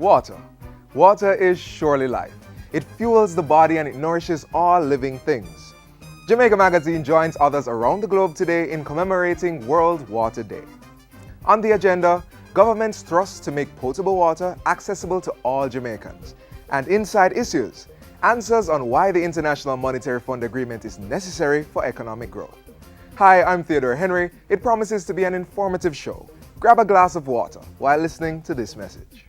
Water. Water is surely life. It fuels the body and it nourishes all living things. Jamaica Magazine joins others around the globe today in commemorating World Water Day. On the agenda, government's thrust to make potable water accessible to all Jamaicans. And inside issues, answers on why the International Monetary Fund Agreement is necessary for economic growth. Hi, I'm Theodore Henry. It promises to be an informative show. Grab a glass of water while listening to this message.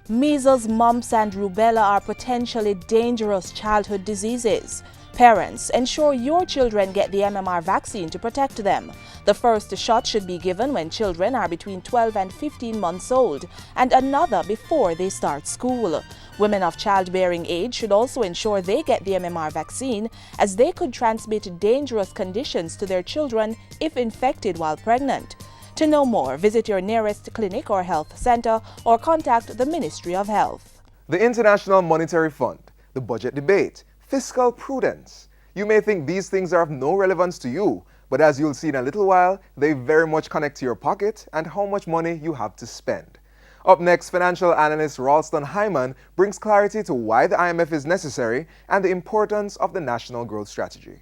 Measles, mumps, and rubella are potentially dangerous childhood diseases. Parents, ensure your children get the MMR vaccine to protect them. The first shot should be given when children are between 12 and 15 months old, and another before they start school. Women of childbearing age should also ensure they get the MMR vaccine, as they could transmit dangerous conditions to their children if infected while pregnant. To know more, visit your nearest clinic or health center or contact the Ministry of Health. The International Monetary Fund, the budget debate, fiscal prudence. You may think these things are of no relevance to you, but as you'll see in a little while, they very much connect to your pocket and how much money you have to spend. Up next, financial analyst Ralston Hyman brings clarity to why the IMF is necessary and the importance of the National Growth Strategy.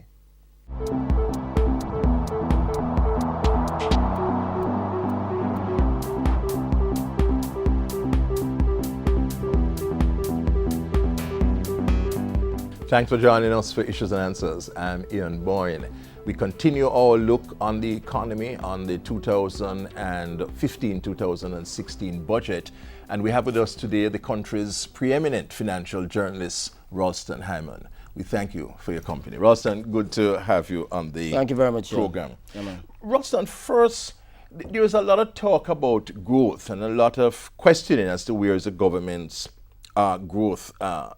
Thanks for joining us for Issues and Answers. I'm Ian Boyne. We continue our look on the economy on the 2015-2016 budget, and we have with us today the country's preeminent financial journalist, Ralston Hyman. We thank you for your company. Ralston, good to have you on the Thank you very much, program. Yeah, Ralston, first, there's a lot of talk about growth and a lot of questioning as to where is the government's growth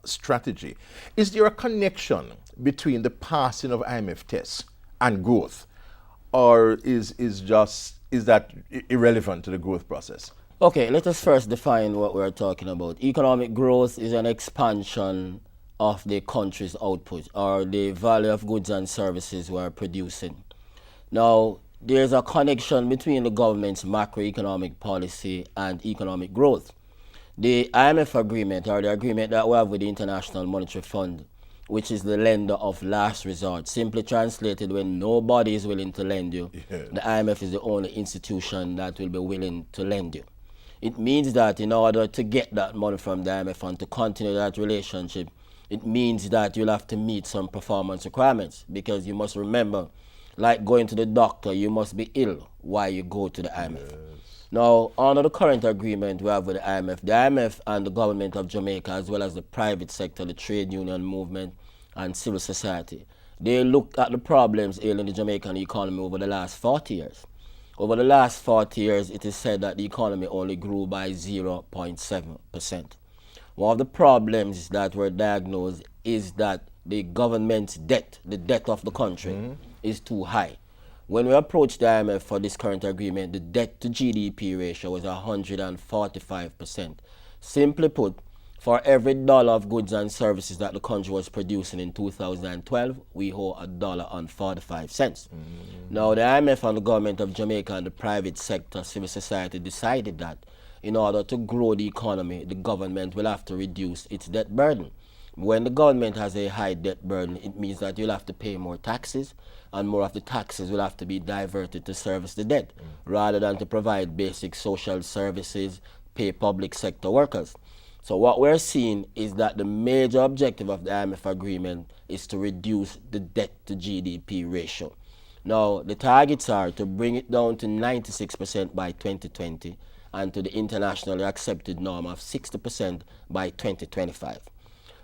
strategy. Is there a connection between the passing of IMF tests and growth, or is that irrelevant to the growth process? Okay, let us first define what we're talking about. Economic growth is an expansion of the country's output or the value of goods and services we're producing. Now, there's a connection between the government's macroeconomic policy and economic growth. The IMF agreement, or the agreement that we have with the International Monetary Fund, which is the lender of last resort, simply translated, when nobody is willing to lend you, the IMF is the only institution that will be willing to lend you. It means that in order to get that money from the IMF and to continue that relationship, it means that you'll have to meet some performance requirements, because you must remember, like going to the doctor, you must be ill while you go to the IMF. Now, under the current agreement we have with the IMF and the government of Jamaica, as well as the private sector, the trade union movement, and civil society, they looked at the problems ailing the Jamaican economy over the last 40 years. Over the last 40 years, it is said that the economy only grew by 0.7%. One of the problems that were diagnosed is that the government's debt, the debt of the country, is too high. When we approached the IMF for this current agreement, the debt to GDP ratio was 145%. Simply put, for every dollar of goods and services that the country was producing in 2012, we owe $1.45. Now, the IMF and the government of Jamaica and the private sector, civil society, decided that in order to grow the economy, the government will have to reduce its debt burden. When the government has a high debt burden, it means that you'll have to pay more taxes, and more of the taxes will have to be diverted to service the debt, rather than to provide basic social services, pay public sector workers. So what we're seeing is that the major objective of the IMF agreement is to reduce the debt to GDP ratio. Now, the targets are to bring it down to 96% by 2020 and to the internationally accepted norm of 60% by 2025.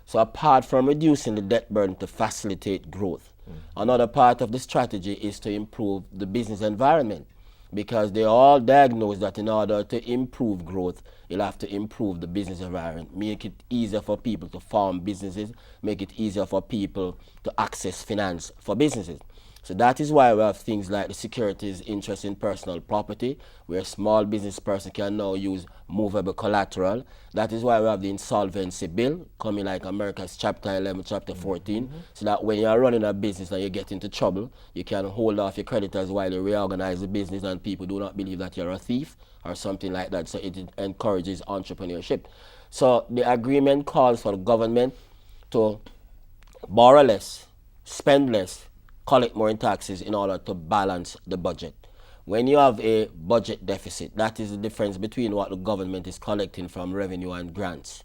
So apart from reducing the debt burden to facilitate growth, another part of the strategy is to improve the business environment, because they all diagnosed that in order to improve growth, you'll have to improve the business environment, make it easier for people to form businesses, make it easier for people to access finance for businesses. So that is why we have things like the securities interest in personal property, where a small business person can now use movable collateral. That is why we have the insolvency bill coming, like America's Chapter 11, Chapter 14, so that when you are running a business and you get into trouble, you can hold off your creditors while you reorganize the business, and people do not believe that you're a thief or something like that. So it encourages entrepreneurship. So the agreement calls for the government to borrow less, spend less, collect more in taxes in order to balance the budget. When you have a budget deficit, that is the difference between what the government is collecting from revenue and grants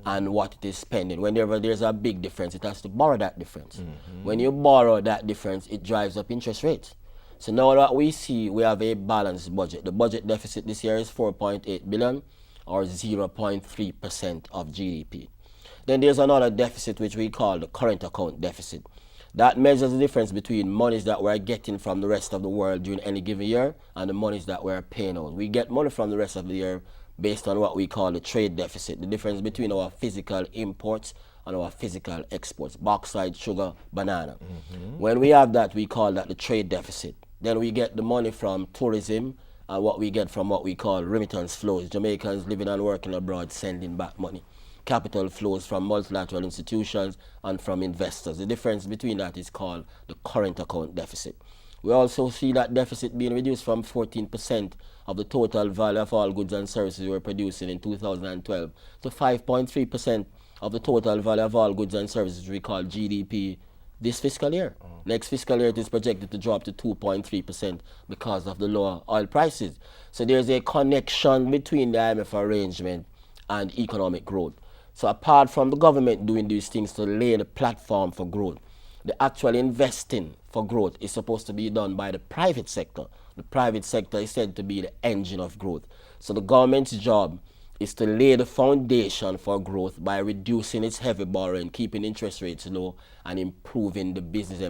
and what it is spending. Whenever there's a big difference, it has to borrow that difference. When you borrow that difference, it drives up interest rates. So now that we see, we have a balanced budget. The budget deficit this year is 4.8 billion, or 0.3% of GDP. Then there's another deficit which we call the current account deficit. That measures the difference between monies that we're getting from the rest of the world during any given year and the monies that we're paying out. We get money from the rest of the year based on what we call the trade deficit, the difference between our physical imports and our physical exports, bauxite, sugar, banana. When we have that, we call that the trade deficit. Then we get the money from tourism and what we get from what we call remittance flows, Jamaicans living and working abroad sending back money. Capital flows from multilateral institutions and from investors. The difference between that is called the current account deficit. We also see that deficit being reduced from 14% of the total value of all goods and services we were producing in 2012 to 5.3% of the total value of all goods and services we call GDP this fiscal year. Next fiscal year, it is projected to drop to 2.3% because of the lower oil prices. So there's a connection between the IMF arrangement and economic growth. So apart from the government doing these things to lay the platform for growth, the actual investing for growth is supposed to be done by the private sector. The private sector is said to be the engine of growth. So the government's job is to lay the foundation for growth by reducing its heavy borrowing, keeping interest rates low, and improving the business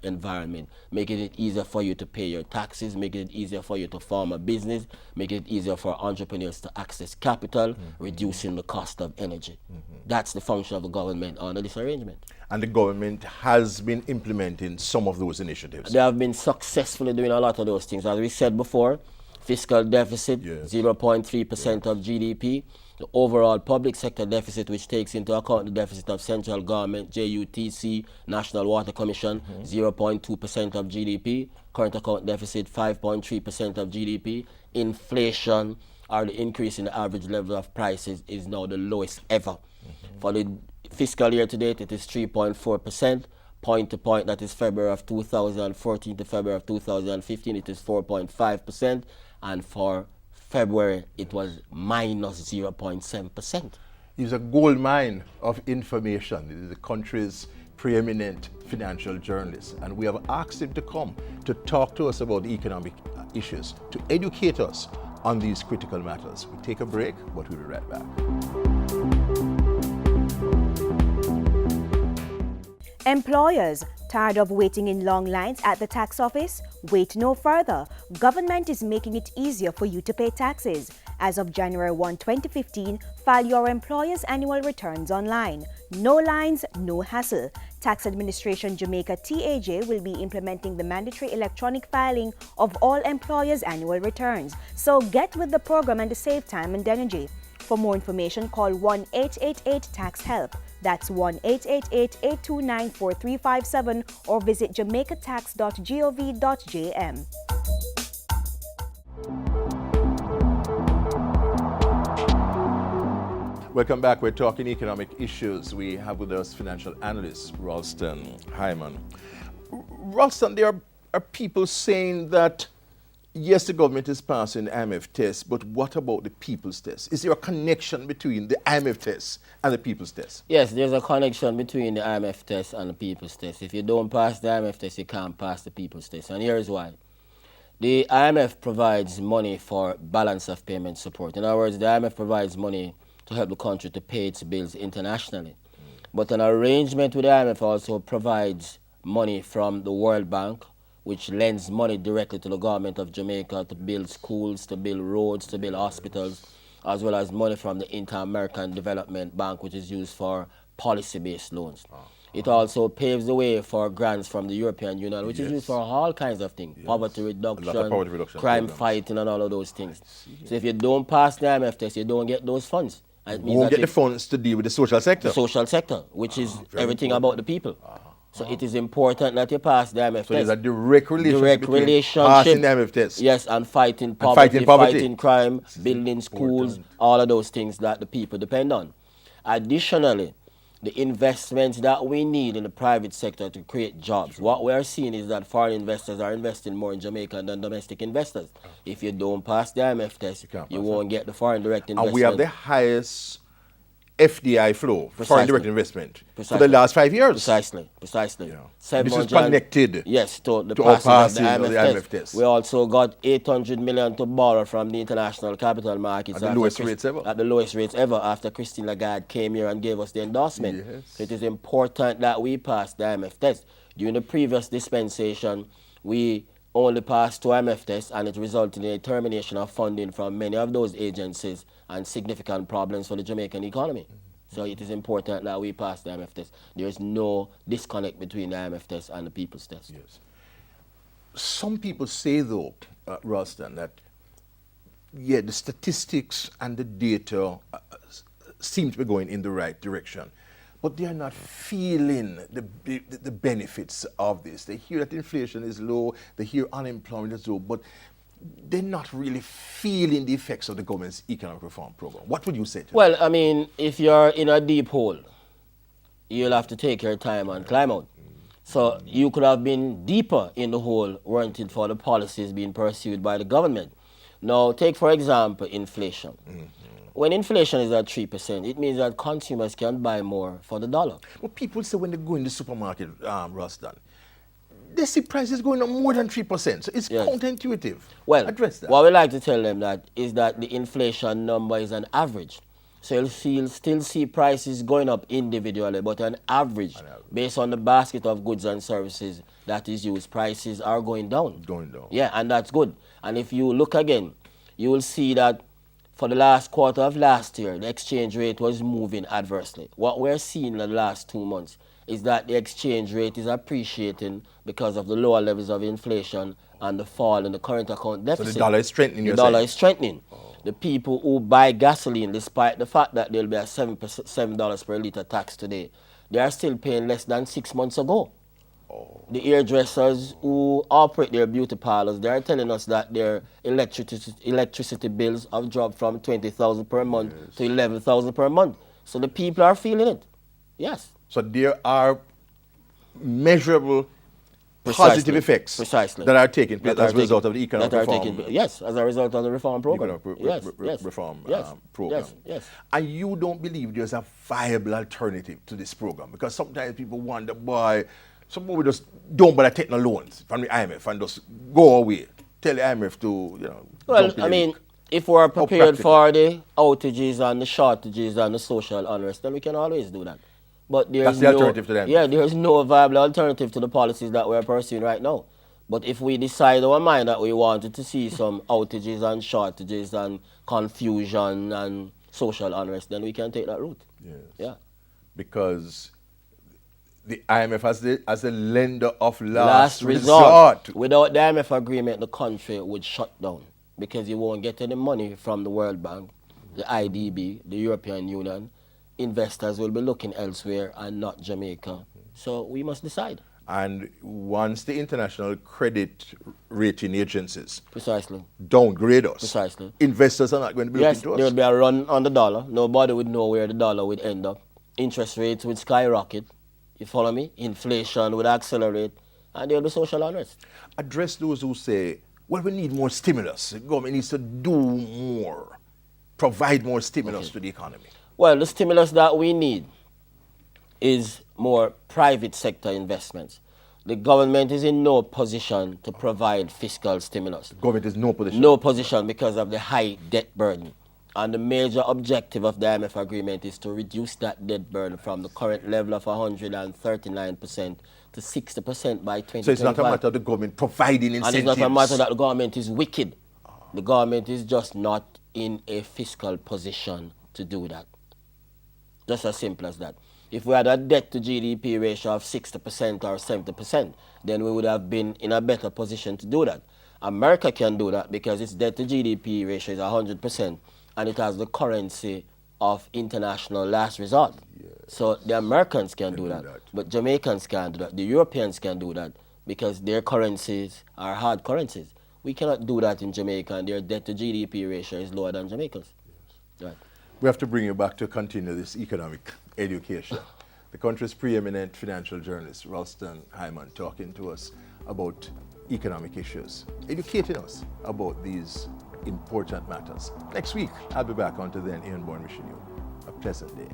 environment, making it easier for you to pay your taxes, making it easier for you to form a business, making it easier for entrepreneurs to access capital, reducing the cost of energy. That's the function of the government under this arrangement. And the government has been implementing some of those initiatives. They have been successfully doing a lot of those things. As we said before, fiscal deficit, 0.3% of GDP. The overall public sector deficit, which takes into account the deficit of central government, JUTC, National Water Commission, 0.2% of GDP. Current account deficit, 5.3% of GDP. Inflation, or the increase in the average level of prices, is now the lowest ever. For the fiscal year to date, it is 3.4%. Point to point, that is February of 2014 to February of 2015, it is 4.5%. And for February, it was minus 0.7%. He's a gold mine of information. He is the country's preeminent financial journalist. And we have asked him to come to talk to us about economic issues, to educate us on these critical matters. We take a break, but we'll be right back. Employers, tired of waiting in long lines at the tax office? Wait no further. Government is making it easier for you to pay taxes. As of January 1, 2015, file your employer's annual returns online. No lines, no hassle. Tax Administration Jamaica TAJ will be implementing the mandatory electronic filing of all employers' annual returns. So get with the program and save time and energy. For more information, call 1-888-TAX-HELP. That's 1-888-829-4357 or visit jamaicatax.gov.jm. Welcome back. We're talking economic issues. We have with us financial analyst Ralston Hyman. Ralston, there are people saying that yes, the government is passing IMF tests, but what about the people's test? Is there a connection between the IMF test and the people's test? Yes, there's a connection between the IMF test and the people's test. If you don't pass the IMF test, you can't pass the people's test. And here's why. The IMF provides money for balance of payment support. In other words, the IMF provides money to help the country to pay its bills internationally. But an arrangement with the IMF also provides money from the World Bank, which lends money directly to the government of Jamaica to build schools, to build roads, to build hospitals, as well as money from the Inter-American Development Bank, which is used for policy-based loans. It also paves the way for grants from the European Union, which is used for all kinds of things. Poverty reduction, crime programs. fighting, and all of those things. So if you don't pass the IMF test, you don't get those funds. And it means Won't that get the funds to deal with the social sector. the social sector, which is everything important. about the people. So it is important that you pass the IMF So test. there's a direct relationship Direct between relationship. passing the IMF test. Yes, and fighting fighting poverty, poverty. fighting crime, building schools, all of those things that the people depend on. Additionally, the investments that we need in the private sector to create jobs. What we are seeing is that foreign investors are investing more in Jamaica than domestic investors. If you don't pass the IMF test, you won't get the foreign direct investment. And we have the highest FDI flow, foreign direct investment, for the last 5 years. Precisely. This is connected yes, to the to our passing passing of the IMF test. We also got 800 million to borrow from the international capital markets. At the lowest rates ever. At the lowest rates ever after Christine Lagarde came here and gave us the endorsement. Yes. So it is important that we pass the IMF test. During the previous dispensation, we only passed 2 IMF tests, and it resulted in a termination of funding from many of those agencies and significant problems for the Jamaican economy. So it is important that we pass the IMF test. There is no disconnect between the IMF test and the people's test. Yes. Some people say, though, Ralston, that, yeah, the statistics and the data seem to be going in the right direction, but they are not feeling the benefits of this. They hear that inflation is low, they hear unemployment is low, but they're not really feeling the effects of the government's economic reform program. What would you say to them? Well, I mean, if you're in a deep hole, you'll have to take your time and climb out. So you could have been deeper in the hole weren't it for the policies being pursued by the government. Now, take, for example, inflation. When inflation is at 3%, it means that consumers can buy more for the dollar. Well, people say when they go in the supermarket, Ralston, they see prices going up more than 3%. So it's counterintuitive. Well, address that. What we like to tell them that is that the inflation number is an average. So you'll still see prices going up individually, but on average, based on the basket of goods and services that is used, prices are going down. Going down. Yeah, and that's good. And if you look again, you will see that for the last quarter of last year, the exchange rate was moving adversely. What we're seeing in the last 2 months is that the exchange rate is appreciating because of the lower levels of inflation and the fall in the current account deficit. So the dollar is strengthening. The dollar is strengthening. The people who buy gasoline, despite the fact that there'll be a $7 per litre tax today, they are still paying less than 6 months ago. The hairdressers who operate their beauty parlors, they are telling us that their electricity bills have dropped from 20,000 per month to 11,000 per month. So the people are feeling it. Yes. So there are measurable positive effects that are taking place as a result of the economic reform. Yes, as a result of the reform program. Reform program. Yes. And you don't believe there's a viable alternative to this program? Because sometimes people wonder, boy, some people just don't bother taking loans from the IMF and just go away. Tell the IMF to, Well, I mean, if we're prepared for the outages and the shortages and the social unrest, then we can always do that. But that's the alternative to them. Yeah, there's no viable alternative to the policies that we're pursuing right now. But if we decide our mind that we wanted to see some outages and shortages and confusion and social unrest, then we can take that route. Yes. Yeah. Because the IMF as a lender of last resort. Without the IMF agreement, the country would shut down because you won't get any money from the World Bank, the IDB, the European Union. Investors will be looking elsewhere and not Jamaica. So we must decide. And once the international credit rating agencies downgrade us, investors are not going to be looking to us. There will be a run on the dollar. Nobody would know where the dollar would end up. Interest rates would skyrocket. You follow me? Inflation would accelerate, and there will be social unrest. Address those who say, well, we need more stimulus. The government needs to do more, provide more stimulus to the economy. Well, the stimulus that we need is more private sector investments. The government is in no position to provide fiscal stimulus. The government is no position? No position because of the high debt burden. And the major objective of the IMF agreement is to reduce that debt burden from the current level of 139% to 60% by 2025. So it's not a matter of the government providing incentives? And it's not a matter that the government is wicked. The government is just not in a fiscal position to do that. Just as simple as that. If we had a debt to GDP ratio of 60% or 70%, then we would have been in a better position to do that. America can do that because its debt to GDP ratio is 100% and it has the currency of international last resort. Yes. So the Americans can do that, but Jamaicans can't do that. The Europeans can do that because their currencies are hard currencies. We cannot do that in Jamaica, and their debt to GDP ratio is lower than Jamaica's. Yes. Right. We have to bring you back to continue this economic education. The country's preeminent financial journalist, Ralston Hyman, talking to us about economic issues, educating us about these important matters. Next week, I'll be back. Until then, Ian Bourne wishing you a pleasant day.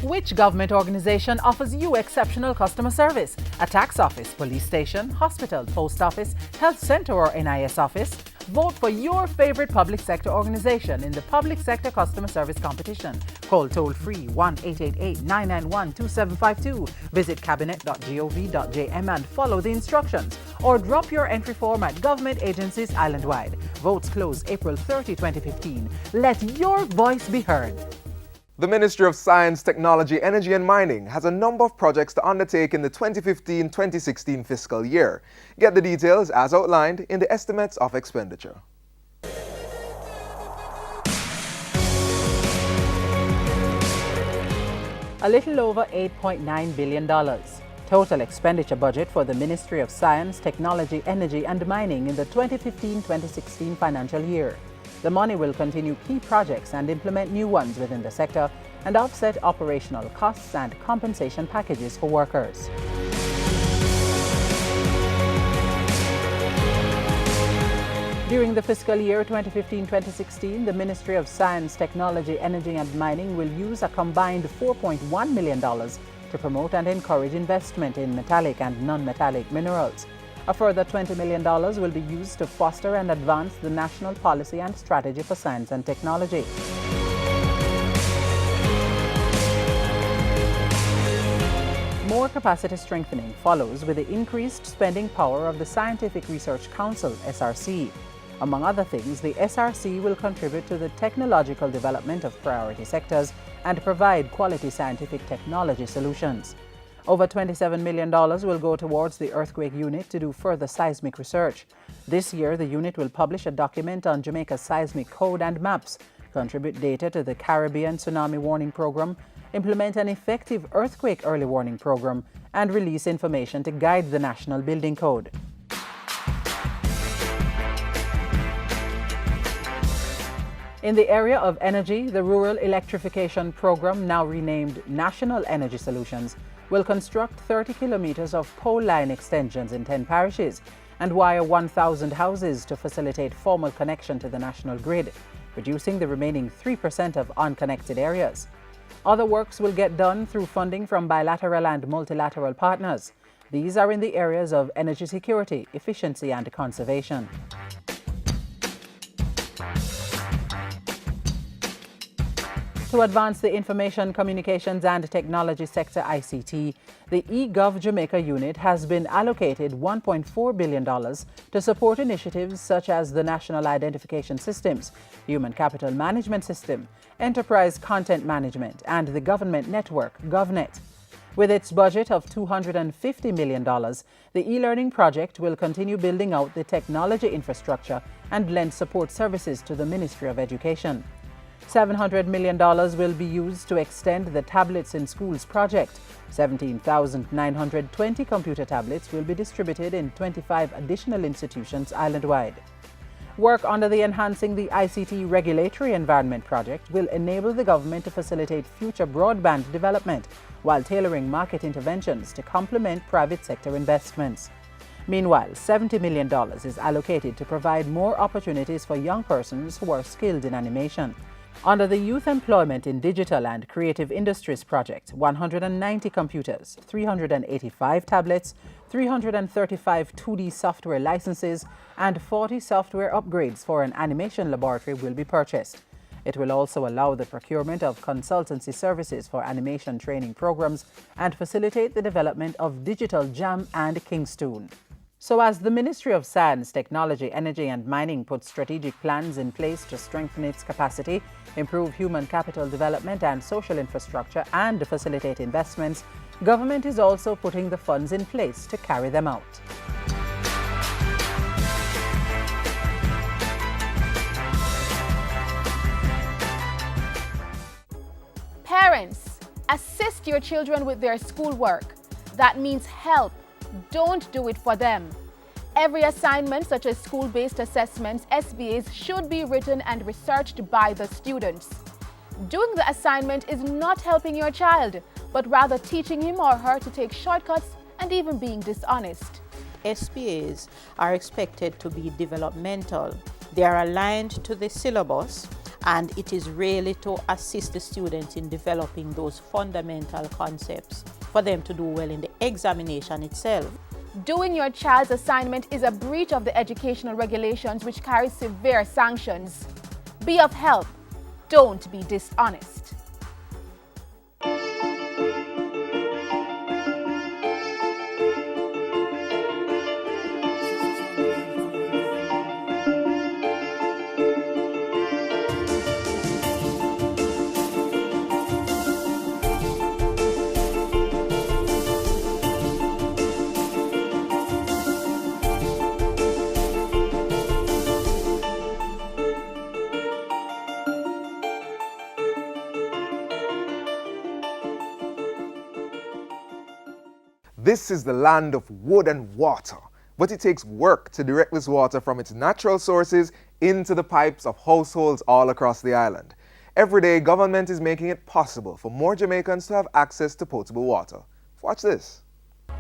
Which government organization offers you exceptional customer service? A tax office, police station, hospital, post office, health center, or NIS office? Vote for your favorite public sector organization in the Public Sector Customer Service Competition. Call toll-free 1-888-991-2752. Visit cabinet.gov.jm and follow the instructions. Or drop your entry form at government agencies island-wide. Votes close April 30, 2015. Let your voice be heard. The Ministry of Science, Technology, Energy and Mining has a number of projects to undertake in the 2015-2016 fiscal year. Get the details as outlined in the estimates of expenditure. A little over $8.9 billion. Total expenditure budget for the Ministry of Science, Technology, Energy and Mining in the 2015-2016 financial year. The money will continue key projects and implement new ones within the sector and offset operational costs and compensation packages for workers. During the fiscal year 2015-2016, the Ministry of Science, Technology, Energy and Mining will use a combined $4.1 million to promote and encourage investment in metallic and non-metallic minerals. A further $20 million will be used to foster and advance the national policy and strategy for science and technology. More capacity strengthening follows with the increased spending power of the Scientific Research Council, SRC. Among other things, the SRC will contribute to the technological development of priority sectors and provide quality scientific technology solutions. Over $27 million will go towards the Earthquake Unit to do further seismic research. This year, the unit will publish a document on Jamaica's seismic code and maps, contribute data to the Caribbean Tsunami Warning Program, implement an effective earthquake early warning program, and release information to guide the National Building Code. In the area of energy, the Rural Electrification Program, now renamed National Energy Solutions, will construct 30 kilometers of pole line extensions in 10 parishes and wire 1,000 houses to facilitate formal connection to the national grid, reducing the remaining 3% of unconnected areas. Other works will get done through funding from bilateral and multilateral partners. These are in the areas of energy security, efficiency, and conservation. To advance the Information, Communications and Technology sector (ICT), the eGov Jamaica unit has been allocated $1.4 billion to support initiatives such as the National Identification Systems, Human Capital Management System, Enterprise Content Management, and the Government Network, GovNet. With its budget of $250 million, the e-learning project will continue building out the technology infrastructure and lend support services to the Ministry of Education. $700 million will be used to extend the Tablets in Schools project. 17,920 computer tablets will be distributed in 25 additional institutions island-wide. Work under the Enhancing the ICT Regulatory Environment project will enable the government to facilitate future broadband development while tailoring market interventions to complement private sector investments. Meanwhile, $70 million is allocated to provide more opportunities for young persons who are skilled in animation. Under the Youth Employment in Digital and Creative Industries project, 190 computers, 385 tablets, 335 2D software licenses, and 40 software upgrades for an animation laboratory will be purchased. It will also allow the procurement of consultancy services for animation training programs and facilitate the development of Digital Jam and Kingstoon. So as the Ministry of Science, Technology, Energy and Mining puts strategic plans in place to strengthen its capacity, improve human capital development and social infrastructure, and facilitate investments, government is also putting the funds in place to carry them out. Parents, assist your children with their schoolwork. That means help. Don't do it for them. Every assignment, such as school-based assessments, SBAs, should be written and researched by the students. Doing the assignment is not helping your child, but rather teaching him or her to take shortcuts and even being dishonest. SBAs are expected to be developmental. They are aligned to the syllabus, and it is really to assist the students in developing those fundamental concepts for them to do well in the examination itself. Doing your child's assignment is a breach of the educational regulations which carries severe sanctions. Be of help. Don't be dishonest. This is the land of wood and water, but it takes work to direct this water from its natural sources into the pipes of households all across the island. Every day, government is making it possible for more Jamaicans to have access to potable water. Watch this.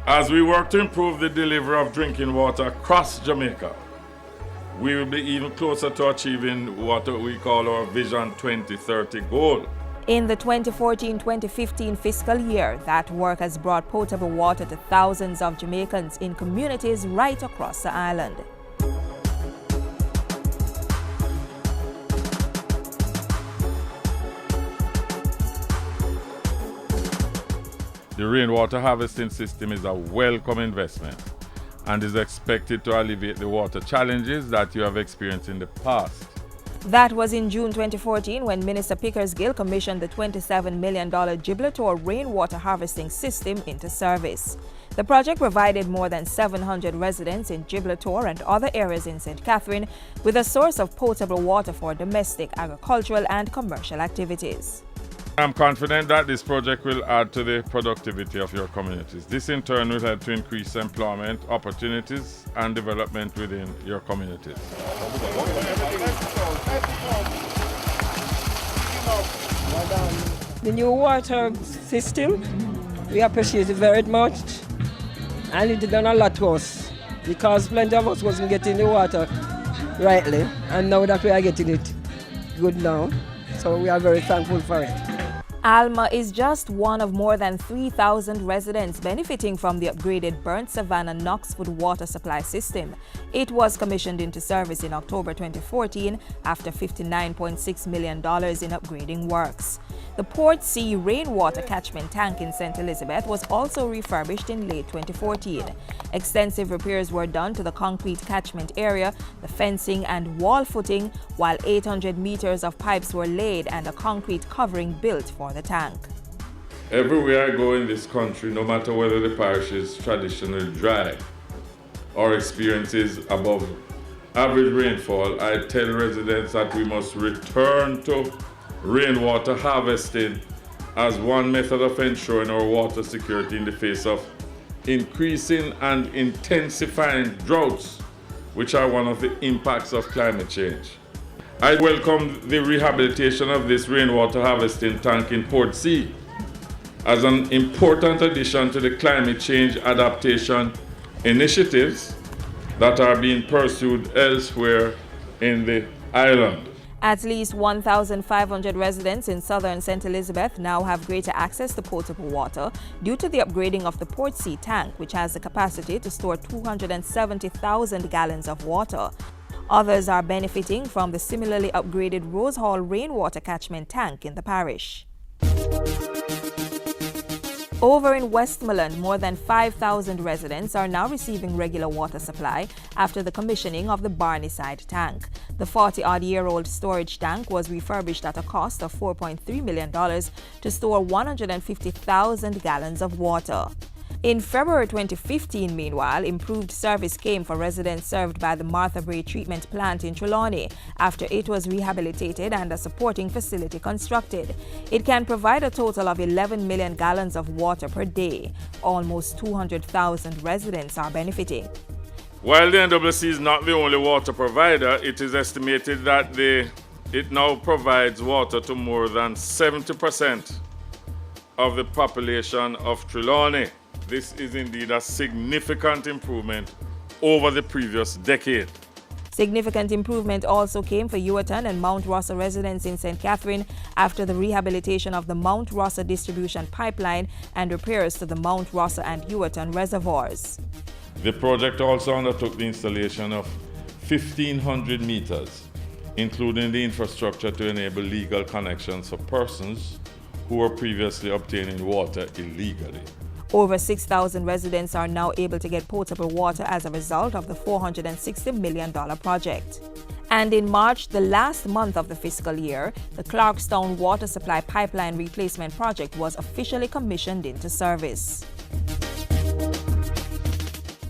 As we work to improve the delivery of drinking water across Jamaica, we will be even closer to achieving what we call our Vision 2030 goal. In the 2014-2015 fiscal year, that work has brought potable water to thousands of Jamaicans in communities right across the island. The rainwater harvesting system is a welcome investment and is expected to alleviate the water challenges that you have experienced in the past. That was in June 2014 when Minister Pickersgill commissioned the $27 million Gibraltar rainwater harvesting system into service. The project provided more than 700 residents in Gibraltar and other areas in St. Catherine with a source of potable water for domestic, agricultural and commercial activities. I'm confident that this project will add to the productivity of your communities. This in turn will help to increase employment opportunities and development within your communities. The new water system, we appreciate it very much, and it done a lot to us because plenty of us wasn't getting the water rightly, and now that we are getting it good now, so we are very thankful for it. Alma is just one of more than 3,000 residents benefiting from the upgraded Burnt Savannah Knoxwood water supply system. It was commissioned into service in October 2014 after $59.6 million in upgrading works. The Port C rainwater catchment tank in St. Elizabeth was also refurbished in late 2014. Extensive repairs were done to the concrete catchment area, the fencing and wall footing, while 800 meters of pipes were laid and a concrete covering built for the tank. Everywhere I go in this country, no matter whether the parish is traditionally dry or experiences above average rainfall, I tell residents that we must return to rainwater harvesting as one method of ensuring our water security in the face of increasing and intensifying droughts, which are one of the impacts of climate change. I welcome the rehabilitation of this rainwater harvesting tank in Port C as an important addition to the climate change adaptation initiatives that are being pursued elsewhere in the island. At least 1,500 residents in southern St. Elizabeth now have greater access to potable water due to the upgrading of the Port C tank, which has the capacity to store 270,000 gallons of water. Others are benefiting from the similarly upgraded Rose Hall rainwater catchment tank in the parish. Over in Westmoreland, more than 5,000 residents are now receiving regular water supply after the commissioning of the Barneyside tank. The 40-odd-year-old storage tank was refurbished at a cost of $4.3 million to store 150,000 gallons of water. In February 2015, meanwhile, improved service came for residents served by the Martha Brae treatment plant in Trelawney after it was rehabilitated and a supporting facility constructed. It can provide a total of 11 million gallons of water per day. Almost 200,000 residents are benefiting. While the NWC is not the only water provider, it is estimated that it now provides water to more than 70% of the population of Trelawney. This is indeed a significant improvement over the previous decade. Significant improvement also came for Ewerton and Mount Rossa residents in St. Catherine after the rehabilitation of the Mount Rossa distribution pipeline and repairs to the Mount Rossa and Ewerton reservoirs. The project also undertook the installation of 1,500 meters, including the infrastructure to enable legal connections for persons who were previously obtaining water illegally. Over 6,000 residents are now able to get potable water as a result of the $460 million project. And in March, the last month of the fiscal year, the Clarkstown Water Supply Pipeline Replacement Project was officially commissioned into service.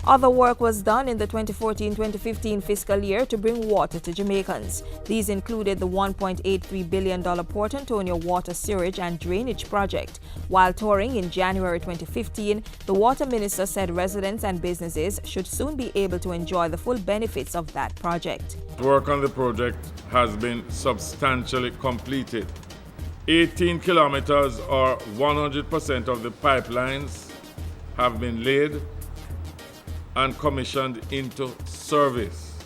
Other work was done in the 2014-2015 fiscal year to bring water to Jamaicans. These included the $1.83 billion Port Antonio Water Sewerage and Drainage Project. While touring in January 2015, the Water Minister said residents and businesses should soon be able to enjoy the full benefits of that project. Work on the project has been substantially completed. 18 kilometers or 100% of the pipelines have been laid and commissioned into service.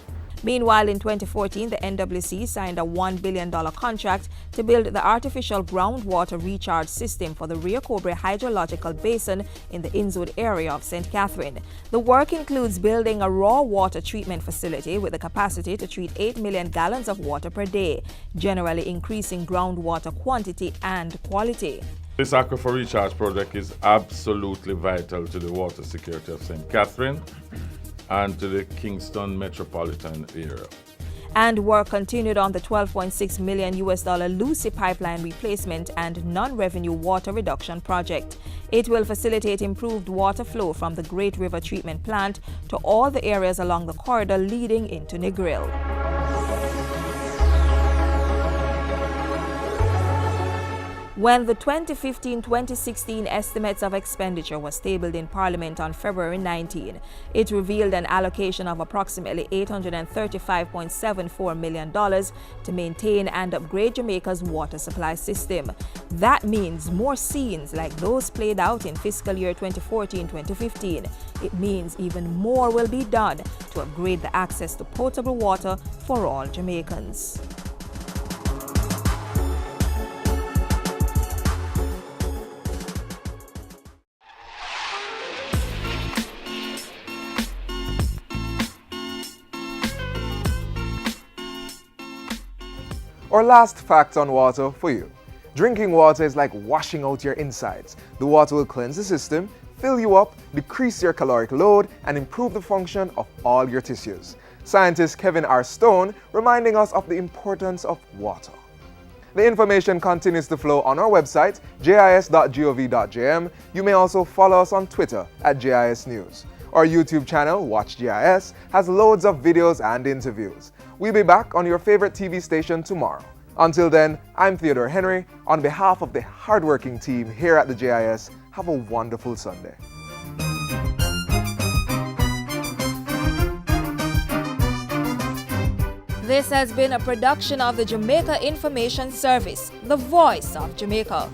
Meanwhile, in 2014, the NWC signed a $1 billion contract to build the artificial groundwater recharge system for the Rio Cobre hydrological basin in the Innswood area of St. Catherine. The work includes building a raw water treatment facility with the capacity to treat 8 million gallons of water per day, generally increasing groundwater quantity and quality. This aquifer recharge project is absolutely vital to the water security of St. Catherine and to the Kingston metropolitan area. And work continued on the $12.6 million Lucy pipeline replacement and non-revenue water reduction project. It will facilitate improved water flow from the Great River Treatment Plant to all the areas along the corridor leading into Negril. When the 2015-2016 estimates of expenditure was tabled in Parliament on February 19, it revealed an allocation of approximately $835.74 million to maintain and upgrade Jamaica's water supply system. That means more scenes like those played out in fiscal year 2014-2015. It means even more will be done to upgrade the access to potable water for all Jamaicans. Our last fact on water for you. Drinking water is like washing out your insides. The water will cleanse the system, fill you up, decrease your caloric load, and improve the function of all your tissues. Scientist Kevin R. Stone reminding us of the importance of water. The information continues to flow on our website, jis.gov.jm. You may also follow us on Twitter at JIS News. Our YouTube channel, Watch GIS, has loads of videos and interviews. We'll be back on your favorite TV station tomorrow. Until then, I'm Theodore Henry. On behalf of the hardworking team here at the JIS, have a wonderful Sunday. This has been a production of the Jamaica Information Service, the voice of Jamaica.